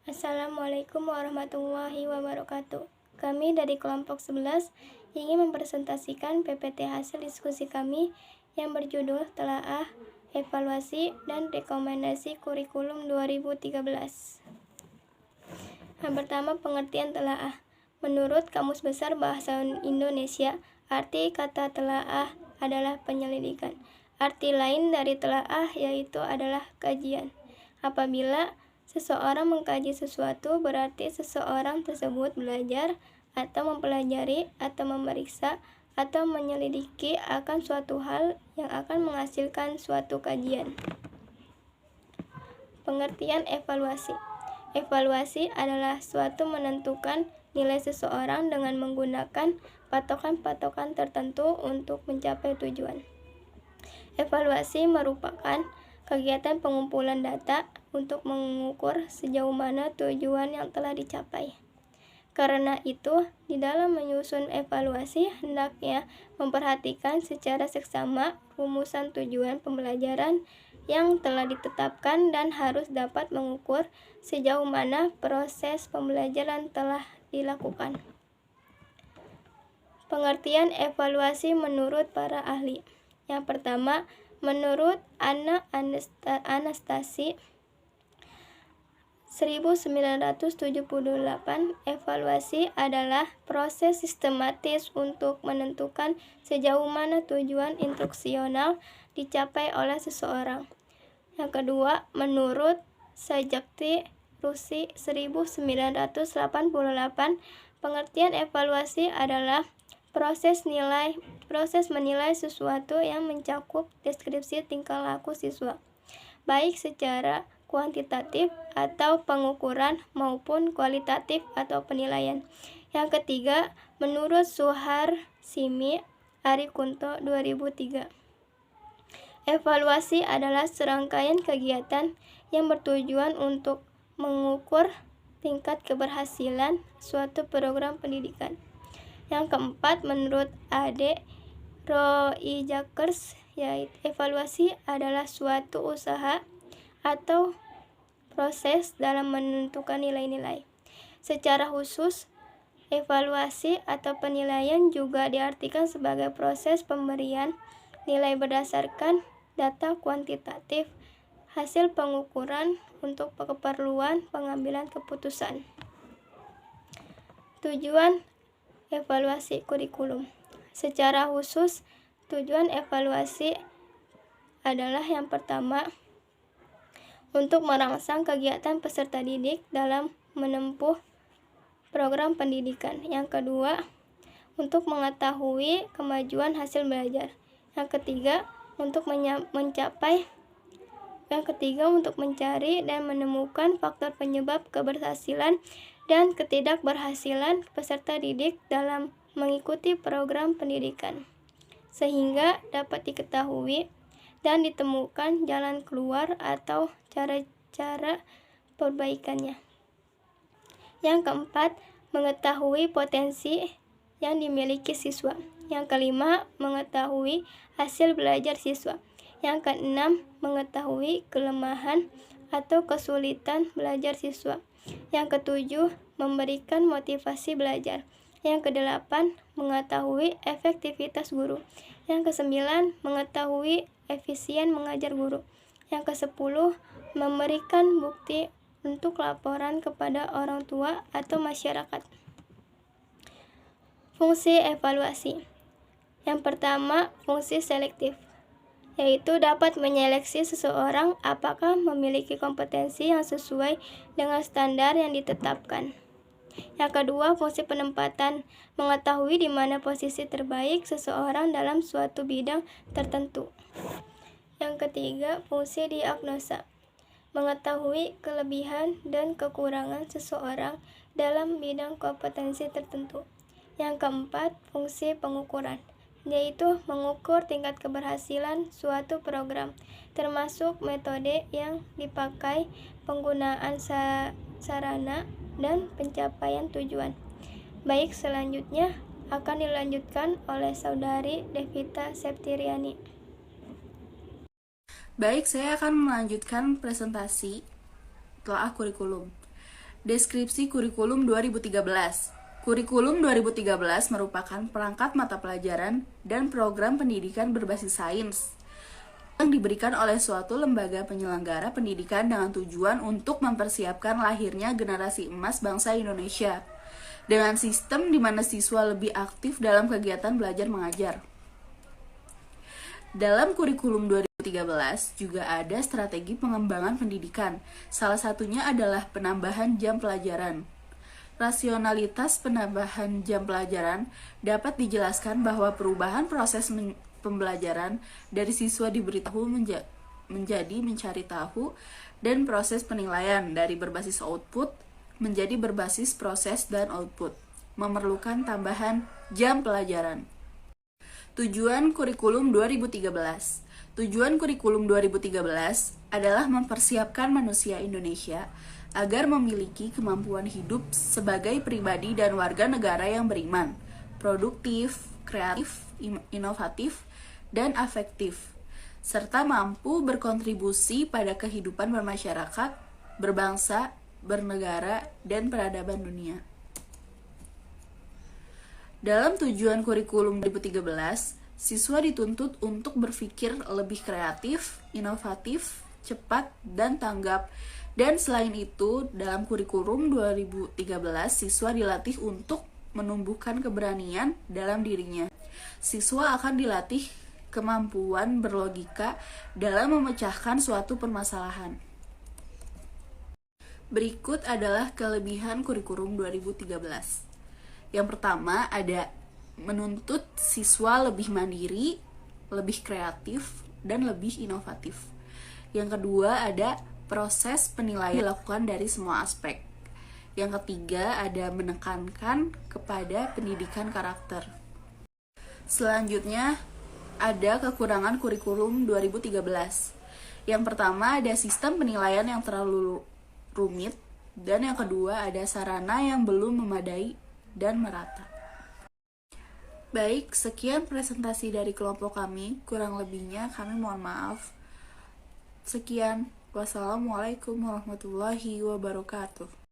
Assalamualaikum warahmatullahi wabarakatuh. Kami dari kelompok 11 ingin mempresentasikan PPT hasil diskusi kami yang berjudul Telaah, Evaluasi, dan Rekomendasi Kurikulum 2013. Yang pertama, pengertian telaah. Menurut Kamus Besar Bahasa Indonesia, arti kata telaah adalah penyelidikan. Arti lain dari telaah yaitu adalah kajian. Apabila seseorang mengkaji sesuatu, berarti seseorang tersebut belajar atau mempelajari atau memeriksa atau menyelidiki akan suatu hal yang akan menghasilkan suatu kajian. Pengertian evaluasi. Evaluasi adalah suatu menentukan nilai seseorang dengan menggunakan patokan-patokan tertentu untuk mencapai tujuan. Evaluasi merupakan kegiatan pengumpulan data untuk mengukur sejauh mana tujuan yang telah dicapai. Karena itu, di dalam menyusun evaluasi hendaknya memperhatikan secara seksama rumusan tujuan pembelajaran yang telah ditetapkan dan harus dapat mengukur sejauh mana proses pembelajaran telah dilakukan. Pengertian evaluasi menurut para ahli. Yang pertama, menurut Anna Anastasi 1978, evaluasi adalah proses sistematis untuk menentukan sejauh mana tujuan instruksional dicapai oleh seseorang. Yang kedua, menurut Sajjakti Rusi 1988, pengertian evaluasi adalah proses menilai sesuatu yang mencakup deskripsi tingkah laku siswa, baik secara kuantitatif atau pengukuran maupun kualitatif atau penilaian. Yang ketiga, menurut Suharsimi Arikunto 2003, evaluasi adalah serangkaian kegiatan yang bertujuan untuk mengukur tingkat keberhasilan suatu program pendidikan. Yang keempat, menurut Ade Roijakers, yaitu evaluasi adalah suatu usaha atau proses dalam menentukan nilai-nilai. Secara khusus, evaluasi atau penilaian juga diartikan sebagai proses pemberian nilai berdasarkan data kuantitatif hasil pengukuran untuk keperluan pengambilan keputusan. Tujuan evaluasi kurikulum. Secara khusus, tujuan evaluasi adalah yang pertama, untuk merangsang kegiatan peserta didik dalam menempuh program pendidikan. Yang kedua, untuk mengetahui kemajuan hasil belajar. Yang ketiga, untuk mencari dan menemukan faktor penyebab keberhasilan dan ketidakberhasilan peserta didik dalam mengikuti program pendidikan, sehingga dapat diketahui dan ditemukan jalan keluar atau cara-cara perbaikannya. Yang keempat, mengetahui potensi yang dimiliki siswa. Yang kelima, mengetahui hasil belajar siswa. Yang keenam, mengetahui kelemahan atau kesulitan belajar siswa. Yang ketujuh, memberikan motivasi belajar. Yang kedelapan, mengetahui efektivitas guru. Yang kesembilan, mengetahui efisien mengajar guru. Yang kesepuluh, memberikan bukti untuk laporan kepada orang tua atau masyarakat. Fungsi evaluasi. Yang pertama, fungsi selektif, yaitu dapat menyeleksi seseorang apakah memiliki kompetensi yang sesuai dengan standar yang ditetapkan. Yang kedua, fungsi penempatan, mengetahui di mana posisi terbaik seseorang dalam suatu bidang tertentu. Yang ketiga, fungsi diagnosa, mengetahui kelebihan dan kekurangan seseorang dalam bidang kompetensi tertentu. Yang keempat, fungsi pengukuran, yaitu mengukur tingkat keberhasilan suatu program, termasuk metode yang dipakai, penggunaan sarana, dan pencapaian tujuan. Baik, selanjutnya akan dilanjutkan oleh Saudari Devita Septiriani. Baik, saya akan melanjutkan presentasi telaah kurikulum. Deskripsi Kurikulum 2013. Kurikulum 2013 merupakan perangkat mata pelajaran dan program pendidikan berbasis sains yang diberikan oleh suatu lembaga penyelenggara pendidikan dengan tujuan untuk mempersiapkan lahirnya generasi emas bangsa Indonesia dengan sistem di mana siswa lebih aktif dalam kegiatan belajar mengajar. Dalam kurikulum 2013 juga ada strategi pengembangan pendidikan. Salah satunya adalah penambahan jam pelajaran. Rasionalitas penambahan jam pelajaran dapat dijelaskan bahwa perubahan proses pembelajaran dari siswa diberitahu menjadi mencari tahu, dan proses penilaian dari berbasis output menjadi berbasis proses dan output memerlukan tambahan jam pelajaran. Tujuan Kurikulum 2013. Tujuan Kurikulum 2013 adalah mempersiapkan manusia Indonesia agar memiliki kemampuan hidup sebagai pribadi dan warga negara yang beriman, produktif, kreatif, inovatif, dan afektif, serta mampu berkontribusi pada kehidupan bermasyarakat, berbangsa, bernegara, dan peradaban dunia. Dalam tujuan kurikulum 2013, siswa dituntut untuk berpikir lebih kreatif, inovatif, cepat, dan tanggap. Dan selain itu, dalam kurikulum 2013, siswa dilatih untuk menumbuhkan keberanian dalam dirinya. Siswa akan dilatih kemampuan berlogika dalam memecahkan suatu permasalahan. Berikut adalah kelebihan kurikulum 2013. Yang pertama ada menuntut siswa lebih mandiri, lebih kreatif, dan lebih inovatif. Yang kedua ada proses penilaian dilakukan dari semua aspek. Yang ketiga ada menekankan kepada pendidikan karakter. Selanjutnya ada kekurangan kurikulum 2013. Yang pertama ada sistem penilaian yang terlalu rumit, dan yang kedua ada sarana yang belum memadai dan merata. Baik, sekian presentasi dari kelompok kami. Kurang lebihnya kami mohon maaf. Sekian. Wassalamualaikum warahmatullahi wabarakatuh.